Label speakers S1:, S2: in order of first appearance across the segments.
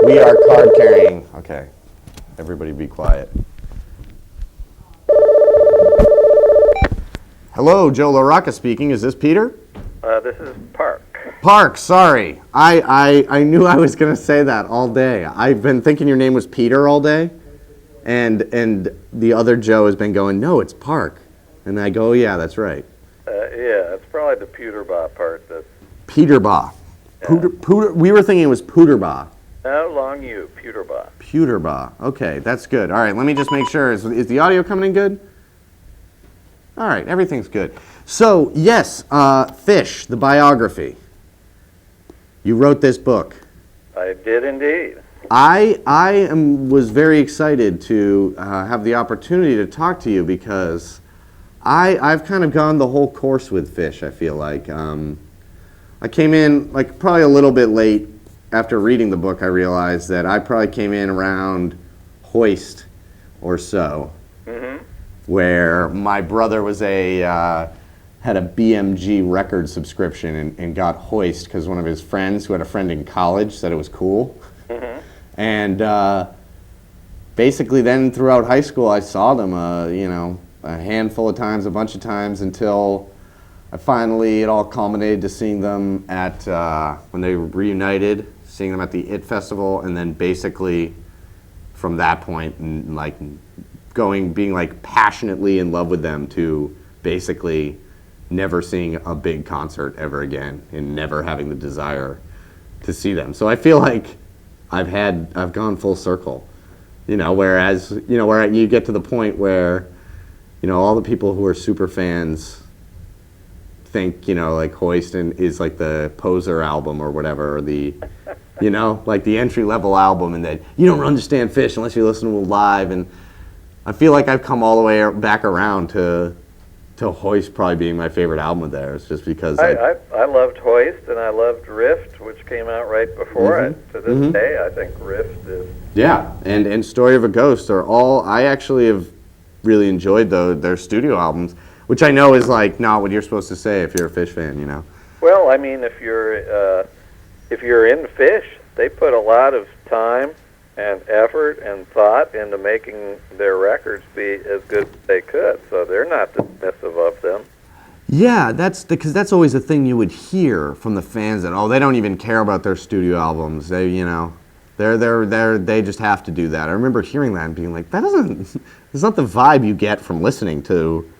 S1: We are card carrying. Okay. Everybody be quiet. Hello, Joe LaRocca speaking. Is this Peter?
S2: This is Park.
S1: Park, sorry. I knew I was going to say that all day. I've been thinking your name was Peter all day. And the other Joe has been going, no, it's Park. And I go, oh, yeah, that's right.
S2: Yeah, it's probably the Puterbaugh part that...
S1: Puterbaugh.
S2: Yeah.
S1: We were thinking it was Puterbaugh.
S2: No, long U, Puterbaugh.
S1: Puterbaugh. Okay, that's good. All right, let me just make sure. Is the audio coming in good? All right, everything's good. So, yes, Fish, the biography. You wrote this book.
S2: I did indeed.
S1: I was very excited to have the opportunity to talk to you because I've kind of gone the whole course with Fish, I feel like. I came in like probably a little bit late. After reading the book, I realized that I probably came in around Hoist or so, where my brother was had a BMG record subscription and got Hoist because one of his friends who had a friend in college said it was cool. And basically then throughout high school I saw them, a handful of times, a bunch of times until it all culminated to seeing them at, when they reunited, seeing them at the IT Festival, and then basically from that point, being like passionately in love with them to basically never seeing a big concert ever again and never having the desire to see them. So I feel like I've gone full circle, whereas, where you get to the point where, all the people who are super fans think, like Hoist is like the Poser album or whatever, or the, like the entry-level album, and that you don't understand Fish unless you listen to them live. And I feel like I've come all the way back around to Hoist probably being my favorite album of theirs, just because
S2: I loved Hoist, and I loved Rift, which came out right before it. To this day, I think Rift is...
S1: Yeah, and Story of a Ghost are all... I actually have really enjoyed their studio albums, which I know is like not what you're supposed to say if you're a Fish fan,
S2: Well, I mean, if you're in Fish, they put a lot of time and effort and thought into making their records be as good as they could, so they're not dismissive of them.
S1: Yeah, because that's always a thing you would hear from the fans, that they don't even care about their studio albums. They they just have to do that. I remember hearing that and being like, it's not the vibe you get from listening to,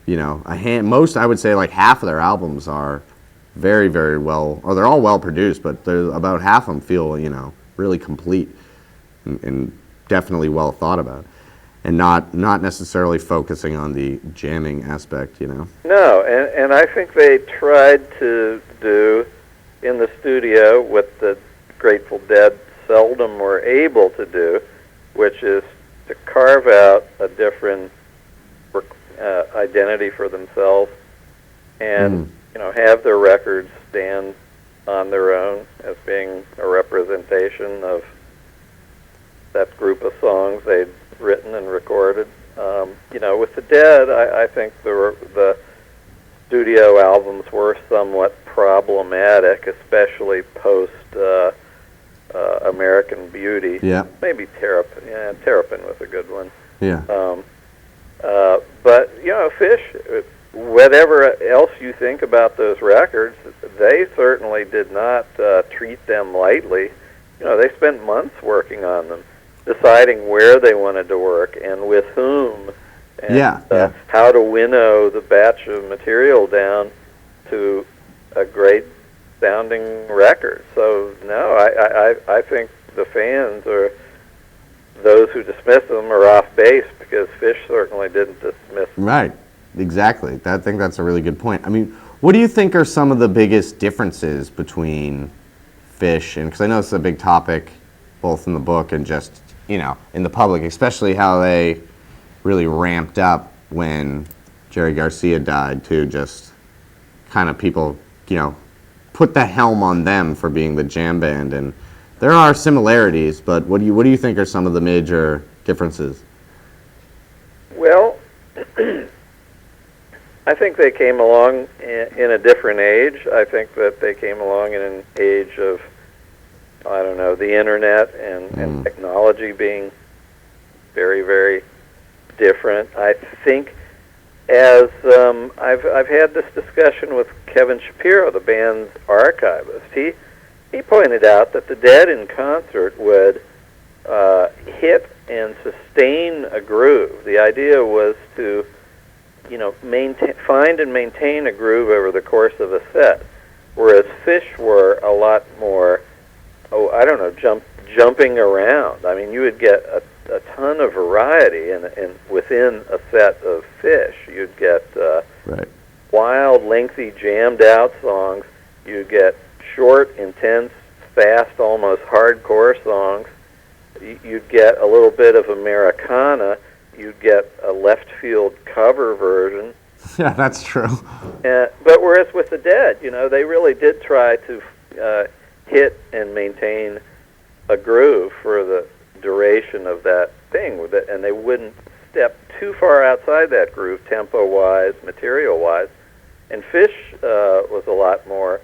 S1: most, I would say like half of their albums are very, very well, or they're all well produced, but about half of them feel, really complete and definitely well thought about, and not necessarily focusing on the jamming aspect,
S2: No, and I think they tried to do in the studio what the Grateful Dead seldom were able to do, which is to carve out a different identity for themselves and have their records stand on their own as being a representation of that group of songs they'd written and recorded. With the Dead, I think the studio albums were somewhat problematic, especially post American Beauty.
S1: Yeah.
S2: Maybe Terrapin. Yeah, Terrapin was a good one.
S1: Yeah.
S2: But Fish, whatever else you think about those records, they certainly did not treat them lightly. They spent months working on them, deciding where they wanted to work and with whom, and how to winnow the batch of material down to a great sounding record. So no, I think the fans or those who dismiss them are off base, because Fish certainly didn't dismiss them.
S1: Right, exactly. I think that's a really good point. I mean, what do you think are some of the biggest differences between Fish, and because I know it's a big topic both in the book and just, in the public, especially how they really ramped up when Jerry Garcia died, to just kind of people, put the helm on them for being the jam band. And there are similarities, but what do you think are some of the major differences?
S2: Well, I think they came along in a different age. I think that they came along in an age of I don't know, the internet and technology being very, very different. I think as I've had this discussion with Kevin Shapiro, the band's archivist, he pointed out that the Dead in concert would hit and sustain a groove. The idea was to, find and maintain a groove over the course of a set, whereas Fish were a lot more, jumping around. I mean, you would get a ton of variety in within a set of Fish. You'd get
S1: Right.
S2: wild, lengthy, jammed-out songs. You'd get short, intense, fast, almost hardcore songs. You'd get a little bit of Americana. You'd get a left-field cover version.
S1: Yeah, that's true.
S2: But whereas with the Dead, they really did try to hit and maintain a groove for the duration of that thing, and they wouldn't step too far outside that groove, tempo-wise, material-wise. And Fish was a lot more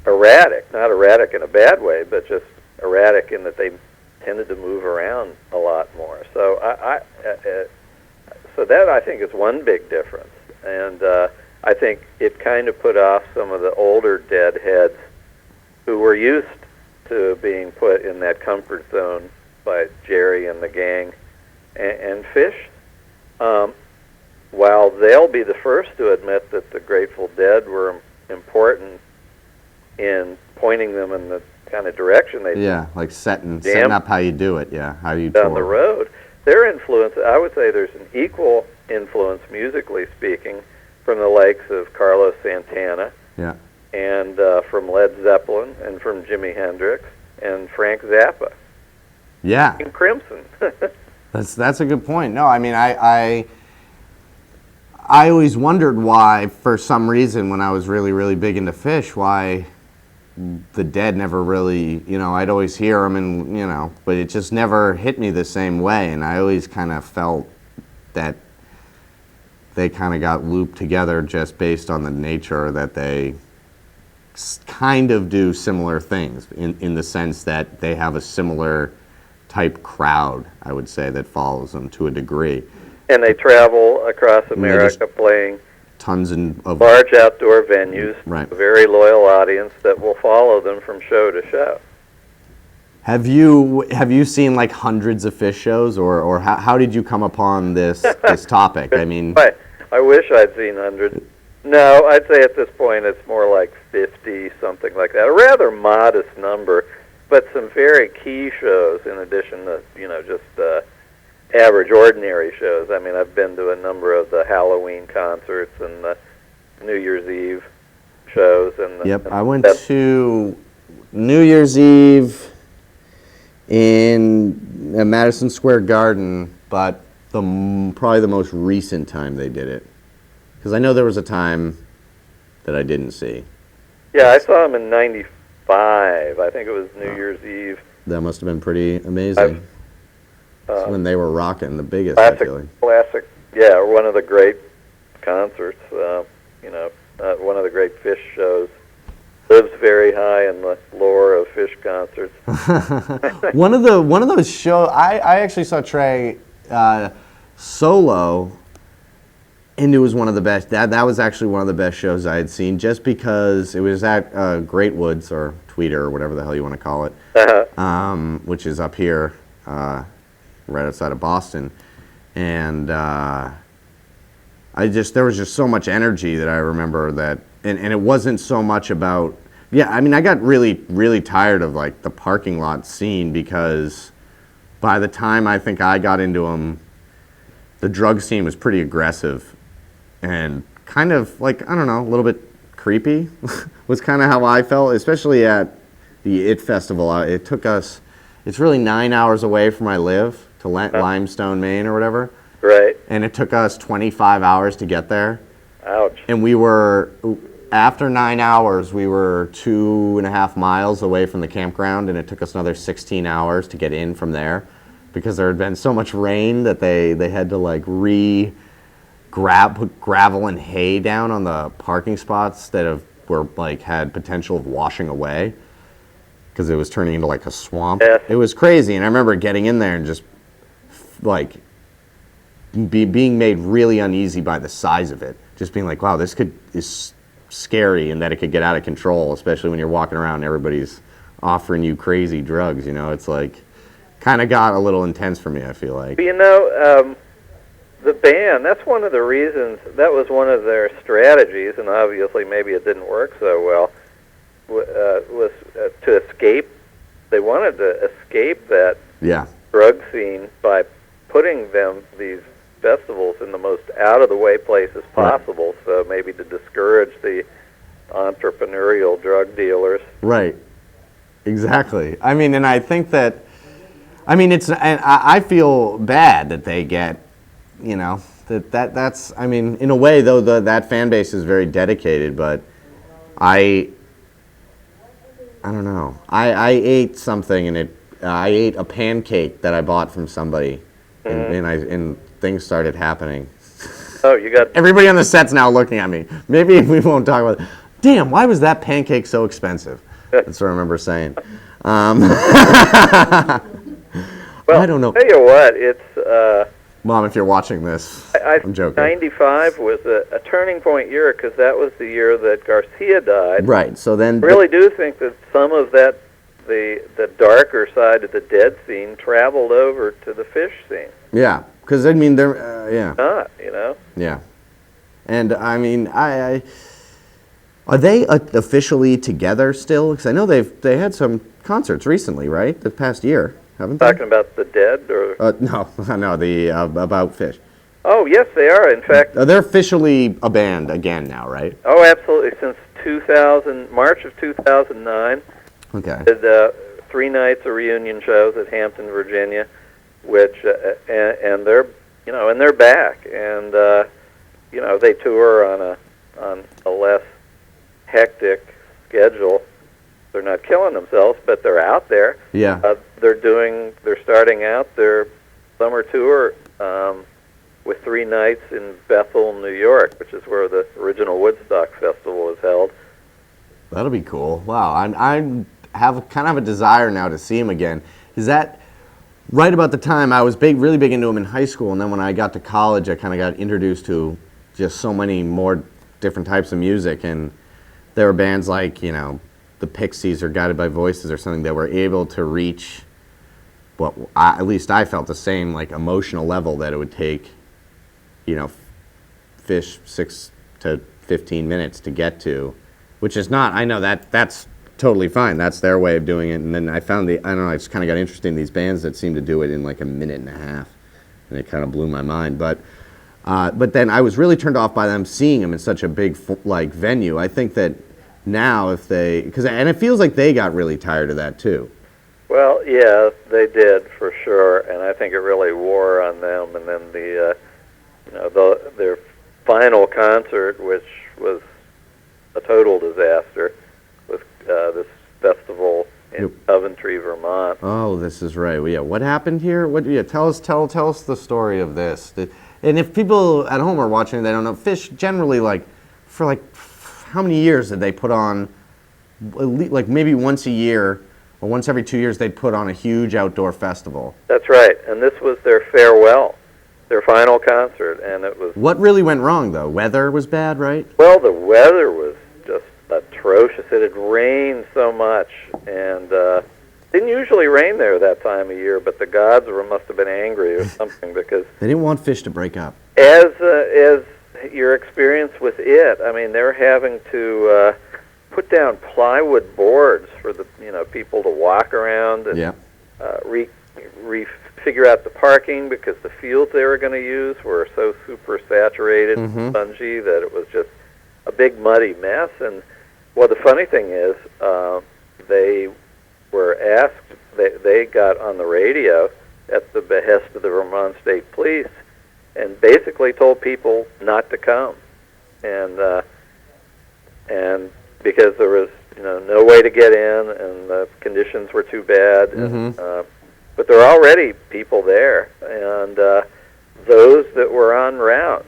S2: erratic, not erratic in a bad way, but just erratic in that they tended to move around a lot more. So so that I think is one big difference, and I think it kind of put off some of the older Dead heads who were used to being put in that comfort zone by Jerry and the gang. And Fish, while they'll be the first to admit that the Grateful Dead were important in pointing them in the kind of direction they
S1: like setting up how you do it, how you
S2: down
S1: tour.
S2: the road, their influence, I would say there's an equal influence, musically speaking, from the likes of Carlos Santana, and from Led Zeppelin, and from Jimi Hendrix, and Frank Zappa.
S1: Yeah.
S2: And Crimson.
S1: That's a good point. No, I mean, I always wondered why, for some reason, when I was really, really big into Fish, why the Dead never really, I'd always hear them and, but it just never hit me the same way. And I always kind of felt that they kind of got looped together just based on the nature that they kind of do similar things in the sense that they have a similar type crowd, I would say, that follows them to a degree.
S2: And they travel across America playing
S1: tons of
S2: large outdoor venues, a very loyal audience that will follow them from show to show.
S1: Have you seen like hundreds of Fish shows, or how did you come upon this topic? I mean,
S2: I wish I'd seen hundreds. No, I'd say at this point it's more like 50, something like that. A rather modest number, but some very key shows in addition to, just average, ordinary shows. I mean, I've been to a number of the Halloween concerts and the New Year's Eve shows.
S1: I went to New Year's Eve in Madison Square Garden, but probably the most recent time they did it. Because I know there was a time that I didn't see. Yeah,
S2: I saw them in '95. I think it was New Year's Eve.
S1: That must have been pretty amazing. That's when they were rocking the biggest, I feel like.
S2: Classic, one of the great concerts. One of the great Fish shows. Lives very high in the lore of Fish concerts.
S1: one of those shows, I actually saw Trey solo, and it was one of the best. That was actually one of the best shows I had seen, just because it was at Great Woods, or Tweeter, or whatever the hell you want to call it, which is up here, right outside of Boston. And there was just so much energy that I remember that, and it wasn't so much about, I mean, I got really, really tired of like the parking lot scene, because by the time I think I got into them, the drug scene was pretty aggressive and kind of like, I don't know, a little bit creepy was kind of how I felt, especially at the IT Festival. It took us, it's really 9 hours away from where I live, to Limestone, Maine or whatever.
S2: Right.
S1: And it took us 25 hours to get there.
S2: Ouch.
S1: And we were, after 9 hours, we were 2.5 miles away from the campground, and it took us another 16 hours to get in from there, because there had been so much rain that they had to like put gravel and hay down on the parking spots that were like had potential of washing away. because it was turning into like a swamp.
S2: Yes.
S1: It was crazy, and I remember getting in there and just like being made really uneasy by the size of it. Just being like, wow, this is scary, and that it could get out of control, especially when you're walking around and everybody's offering you crazy drugs. It's like kind of got a little intense for me, I feel like.
S2: The band, that's one of the reasons, that was one of their strategies, and obviously maybe it didn't work so well, was to escape. They wanted to escape that drug scene by putting these festivals in the most out-of-the-way places possible, so maybe to discourage the entrepreneurial drug dealers.
S1: Right. Exactly. I mean, and I think that, and I feel bad that they get, that's, in a way, though, that fan base is very dedicated, but I don't know. I ate something, and I ate a pancake that I bought from somebody, and things started happening.
S2: Oh, you got...
S1: Everybody on the set's now looking at me. Maybe we won't talk about it. Damn, why was that pancake so expensive? That's what I remember saying.
S2: Well,
S1: I don't know.
S2: Tell you what, it's...
S1: Mom, if you're watching this, I'm joking.
S2: 95 was a turning point year, because that was the year that Garcia died.
S1: Right, so then...
S2: I really do think that some of that, the darker side of the Dead scene traveled over to the Fish scene.
S1: Yeah, because, they're, yeah.
S2: Not,
S1: Yeah. And, are they officially together still? Because I know they had some concerts recently, right? The past year, haven't they?
S2: Talking about the Dead, or
S1: no, about Fish.
S2: Oh, yes, they are. In fact,
S1: they're officially a band again now, right?
S2: Oh, absolutely. Since March of 2009,
S1: okay,
S2: did 3 nights of reunion shows at Hampton, Virginia, which and they're back, and they tour on a less hectic schedule. They're not killing themselves, but they're out there.
S1: Yeah.
S2: They're starting out their summer tour with 3 nights in Bethel, New York, which is where the original Woodstock Festival was held.
S1: That'll be cool. Wow, I have kind of a desire now to see him again. Is that right about the time I was really big into him in high school, and then when I got to college, I kind of got introduced to just so many more different types of music, and there were bands like, the Pixies or Guided by Voices or something that were able to reach what at least I felt the same like emotional level that it would take, Fish 6 to 15 minutes to get to, which is not. I know that's totally fine. That's their way of doing it. And then I found I just kind of got interested in these bands that seem to do it in like a minute and a half, and it kind of blew my mind. But then I was really turned off by them seeing them in such a big venue. I think that now and it feels like they got really tired of that too.
S2: Well, yeah, they did for sure, and I think it really wore on them. And then their final concert, which was a total disaster, was this festival in Coventry, Vermont.
S1: Oh, this is right. Well, yeah, what happened here? Tell us the story of this. And if people at home are watching, they don't know. Fish generally for how many years did they put on? Like maybe once a year or once every 2 years, they'd put on a huge outdoor festival.
S2: That's right, and this was their farewell, their final concert, and it was...
S1: What really went wrong, though? Weather was bad, right?
S2: Well, the weather was just atrocious. It had rained so much, and didn't usually rain there that time of year, but the gods must have been angry or something, because...
S1: They didn't want Fish to break up.
S2: As your experience with it, they're having to put down plywood boards for the people to walk around and figure out the parking, because the fields they were going to use were so super saturated and spongy that it was just a big muddy mess. And well, the funny thing is, they were asked, they got on the radio at the behest of the Vermont State Police and basically told people not to come, and because there was no way to get in and the conditions were too bad, and, but there are already people there, and those that were en route,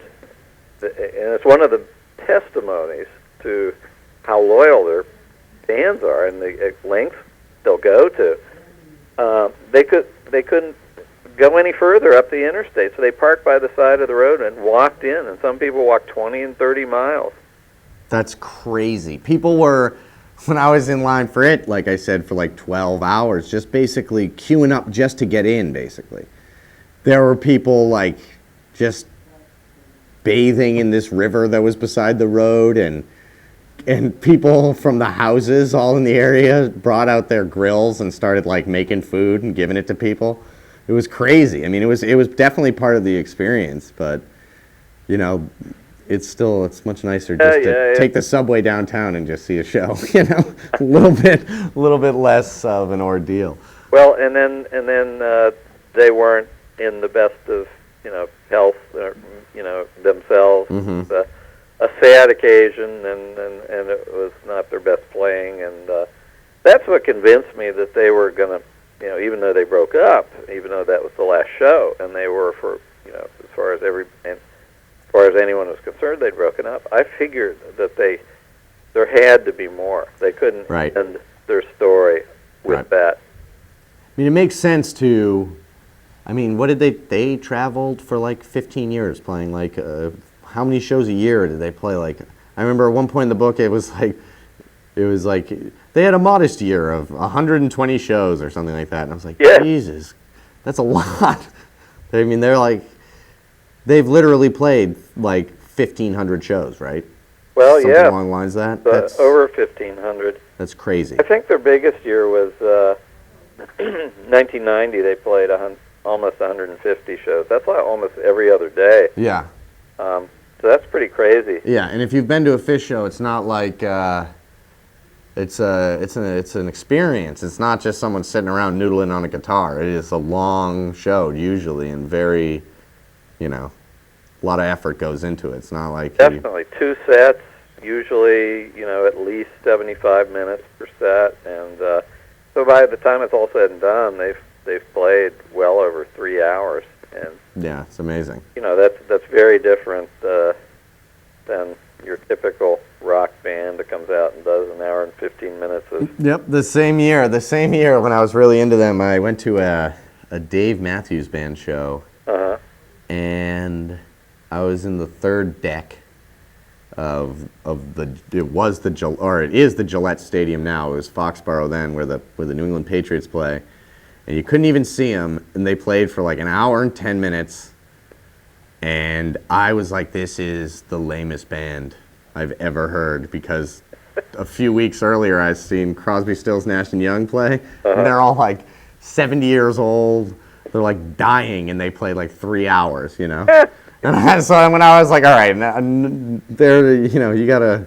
S2: and it's one of the testimonies to how loyal their fans are and the length still go to, they couldn't go any further up the interstate, so they parked by the side of the road and walked in, and some people walked 20 and 30 miles.
S1: That's crazy. People were, when I was in line for it, like I said, for like 12 hours, just basically queuing up just to get in, basically. There were people like just bathing in this river that was beside the road, and people from the houses all in the area brought out their grills and started like making food and giving it to people. It was crazy. I mean, it was definitely part of the experience, but you know, it's much nicer just to take the subway downtown and just see a show. You know, a little bit less of an ordeal.
S2: Well, and then they weren't in the best of health, themselves.
S1: Mm-hmm.
S2: A sad occasion, and it was not their best playing, and that's what convinced me that they were going to. Even though they broke up, even though that was the last show, and they were as far as anyone was concerned, they'd broken up. I figured that there had to be more. They couldn't end their story with that.
S1: I mean, it makes sense to. I mean, what did they traveled for like 15 years playing like how many shows a year did they play? Like I remember at one point in the book it was like they had a modest year of 120 shows or something like that, and I was like, Jesus, that's a lot. I mean, they've literally played like 1,500 shows, right?
S2: Well,
S1: something along the lines of that. That's
S2: over 1,500.
S1: That's crazy.
S2: I think their biggest year was 1990. They played almost 150 shows. That's like almost every other day.
S1: Yeah.
S2: So that's pretty crazy.
S1: Yeah, and if you've been to a Fish show, it's not like. It's an experience. It's not just someone sitting around noodling on a guitar. It is a long show usually, and very, a lot of effort goes into it. It's not like
S2: definitely 2 sets, usually at least 75 minutes per set, and so by the time it's all said and done, they've played well over 3 hours, and
S1: yeah, it's amazing.
S2: That's very different than your typical rock band that comes out and does an hour and 15 minutes of...
S1: Yep, the same year when I was really into them, I went to a Dave Matthews Band show.
S2: Uh-huh.
S1: And I was in the third deck it is the Gillette Stadium now. It was Foxborough then, where the New England Patriots play. And you couldn't even see them, and they played for like an hour and 10 minutes. And I was like, this is the lamest band I've ever heard, because a few weeks earlier I'd seen Crosby, Stills, Nash & Young play, and they're all like 70 years old. They're like dying, and they played like 3 hours, And so when I was like, all right, you gotta,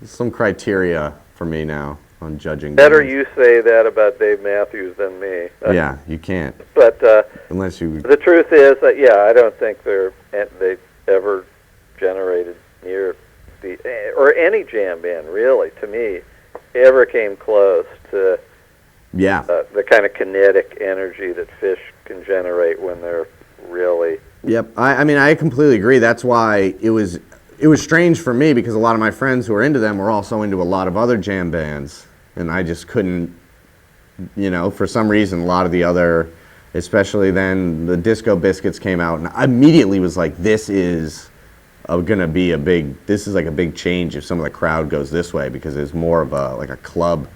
S1: some criteria for me now on judging.
S2: Better
S1: bands.
S2: you say that about Dave Matthews than me.
S1: Yeah, you can't.
S2: But
S1: unless you.
S2: The truth is that I don't think they ever generated near or any jam band really, to me, ever came close to the kind of kinetic energy that Fish can generate when they're really.
S1: Yep, I mean I completely agree. That's why it was strange for me, because a lot of my friends who were into them were also into a lot of other jam bands, and I just couldn't, for some reason a lot of the other, especially then the Disco Biscuits came out, and I immediately was like, this is like a big change if some of the crowd goes this way, because there's more of a club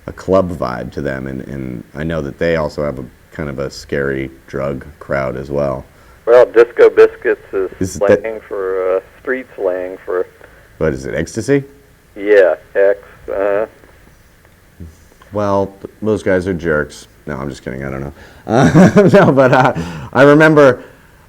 S1: vibe to them, and I know that they also have a kind of a scary drug crowd as well.
S2: Well, Disco Biscuits is slang for street slang for.
S1: What is it? Ecstasy?
S2: Yeah, X.
S1: Well, those guys are jerks. No, I'm just kidding. I don't know. No, but I remember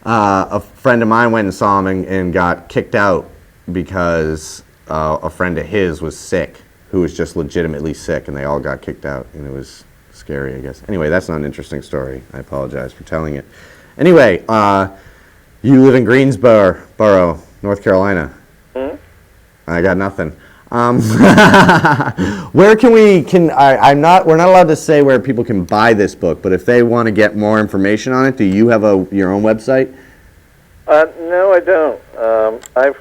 S1: a friend of mine went and saw him and got kicked out because a friend of his was sick, who was just legitimately sick, and they all got kicked out, and it was scary, I guess. Anyway, that's not an interesting story. I apologize for telling it. Anyway, you live in Greensboro, North Carolina.
S2: Hmm?
S1: I got nothing. Where we're not allowed to say where people can buy this book, but if they want to get more information on it, do you have your own website?
S2: No, I don't. I've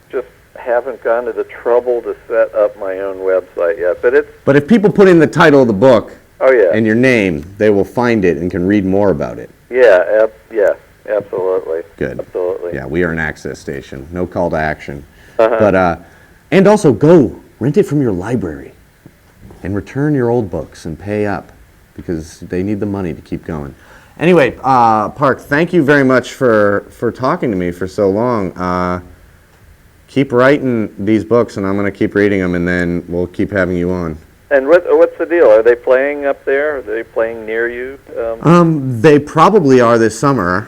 S2: just haven't gone to the trouble to set up my own website yet.
S1: But if people put in the title of the book
S2: Oh yeah.
S1: and your name, they will find it and can read more about it.
S2: Yeah. Yeah. Absolutely.
S1: Good.
S2: Absolutely.
S1: Yeah, we are an access station. No call to action.
S2: Uh-huh.
S1: But and also go rent it from your library and return your old books and pay up because they need the money to keep going. Anyway, Parke, thank you very much for talking to me for so long. Keep writing these books, and I'm going to keep reading them, and then we'll keep having you on.
S2: And what's the deal? Are they playing up there? Are they playing near you?
S1: They probably are this summer.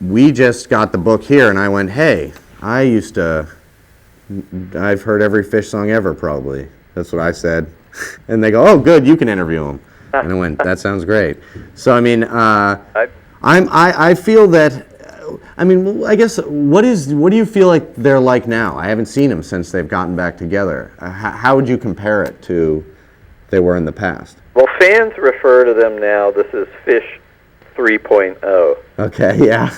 S1: We just got the book here, and I went, hey, I've heard every Fish song ever, probably. That's what I said. And they go, oh, good, you can interview them. And I went, that sounds great. So, I mean, I feel that, I mean, I guess, what do you feel like they're like now? I haven't seen them since they've gotten back together. How would you compare it to they were in the past?
S2: Well, fans refer to them now, this is Fish 3.0.
S1: Okay, yeah.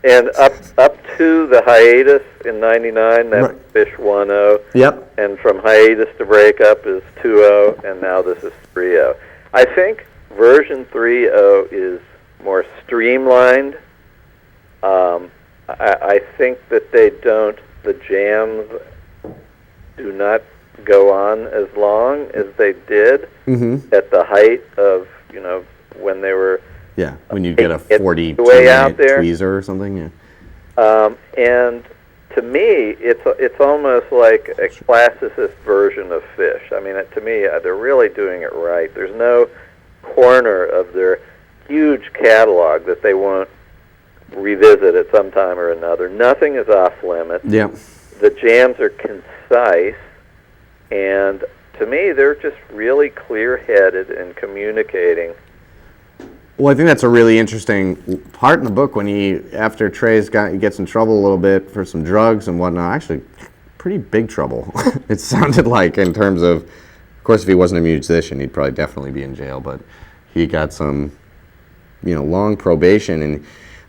S2: And up to the hiatus in '99, that's
S1: Right.
S2: Fish 1.0.
S1: Yep.
S2: And from hiatus to breakup is 2.0, and now this is 3.0. I think version 3.0 is more streamlined. I think that the jams do not go on as long as they did at the height of, when they were
S1: Yeah, when you get a
S2: It's
S1: 42
S2: way out
S1: minute
S2: there.
S1: tweezer or something, yeah.
S2: And to me, it's almost like a classicist version of Fish. I mean, to me, they're really doing it right. There's no corner of their huge catalog that they won't revisit at some time or another. Nothing is off limits.
S1: Yeah.
S2: The jams are concise, and to me, they're just really clear-headed in communicating.
S1: Well, I think that's a really interesting part in the book when after Trey's gets in trouble a little bit for some drugs and whatnot, actually pretty big trouble, it sounded like, in terms of course, if he wasn't a musician, he'd probably definitely be in jail, but he got some, long probation, and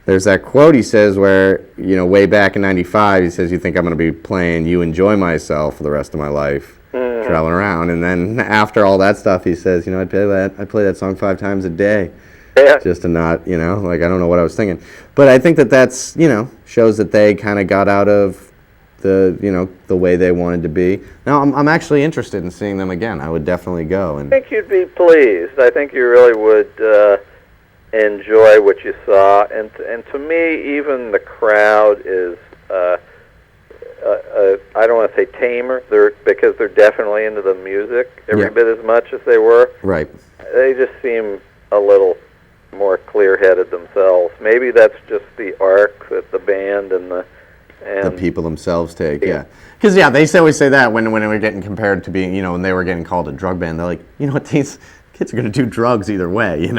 S1: there's that quote he says where, way back in '95, he says, you think I'm going to be playing You Enjoy Myself for the rest of my life, traveling around, and then after all that stuff, he says, I'd play that song 5 times a day.
S2: Yeah.
S1: Just to not, I don't know what I was thinking. But I think that's, shows that they kind of got out of the way they wanted to be. Now, I'm actually interested in seeing them again. I would definitely go.
S2: I think you'd be pleased. I think you really would enjoy what you saw. And to me, even the crowd is, I don't want to say tamer, because they're definitely into the music every bit as much as they were.
S1: Right.
S2: They just seem a little more clear-headed themselves. Maybe that's just the arc that the band and the
S1: people themselves take, yeah. Because, they always say that when they were getting compared to being, when they were getting called a drug band, they're like, what, these kids are going to do drugs either way,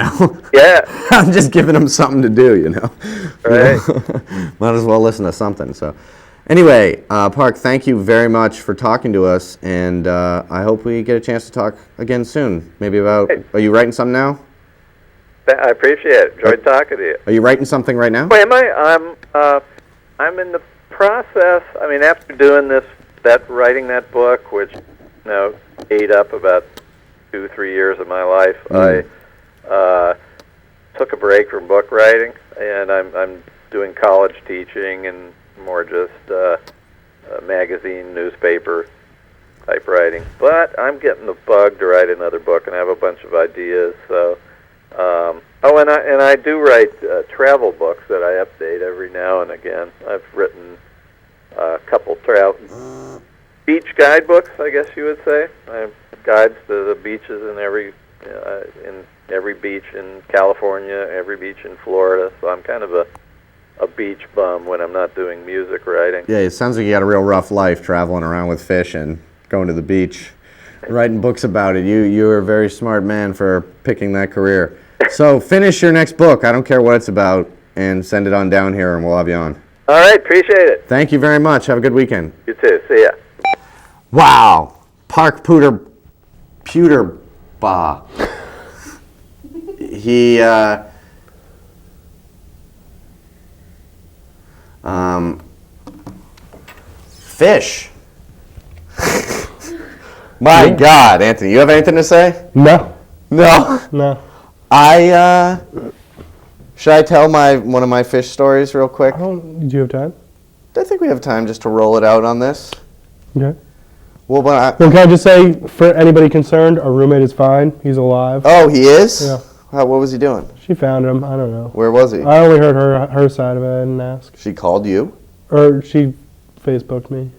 S2: Yeah.
S1: I'm just giving them something to do,
S2: Right.
S1: Might as well listen to something, so. Anyway, Parke, thank you very much for talking to us, and I hope we get a chance to talk again soon. Maybe about, are you writing something now?
S2: I appreciate it. Enjoyed talking to you.
S1: Are you writing something right now?
S2: Well, am I? I'm in the process. I mean, after doing writing that book, which ate up about 2-3 years of my life, I took a break from book writing, and I'm doing college teaching and more just magazine, newspaper type writing. But I'm getting the bug to write another book, and I have a bunch of ideas. So. And I do write travel books that I update every now and again. I've written a couple beach guidebooks, I guess you would say. I have guides to the beaches in every beach in California, every beach in Florida. So I'm kind of a beach bum when I'm not doing music writing.
S1: Yeah, it sounds like you got a real rough life traveling around with fish and going to the beach, writing books about it. You're a very smart man for picking that career. So finish your next book. I don't care what it's about, and send it on down here, and we'll have you on.
S2: All right, appreciate it.
S1: Thank you very much. Have a good weekend.
S2: You too. See ya.
S1: Wow. Parke Puterbaugh. He, Fish. My God, Anthony, you have anything to say?
S3: No.
S1: No.
S3: No.
S1: Should I tell one of my fish stories real quick?
S3: Do you have time?
S1: I think we have time just to roll it out on this.
S3: Okay.
S1: Well,
S3: Well, can I just say, for anybody concerned, our roommate is fine. He's alive.
S1: oh, he is?
S3: Yeah.
S1: What was he doing?
S3: She found him. I don't know.
S1: Where was he?
S3: I only heard her side of it. I didn't ask.
S1: She called you?
S3: Or she Facebooked me.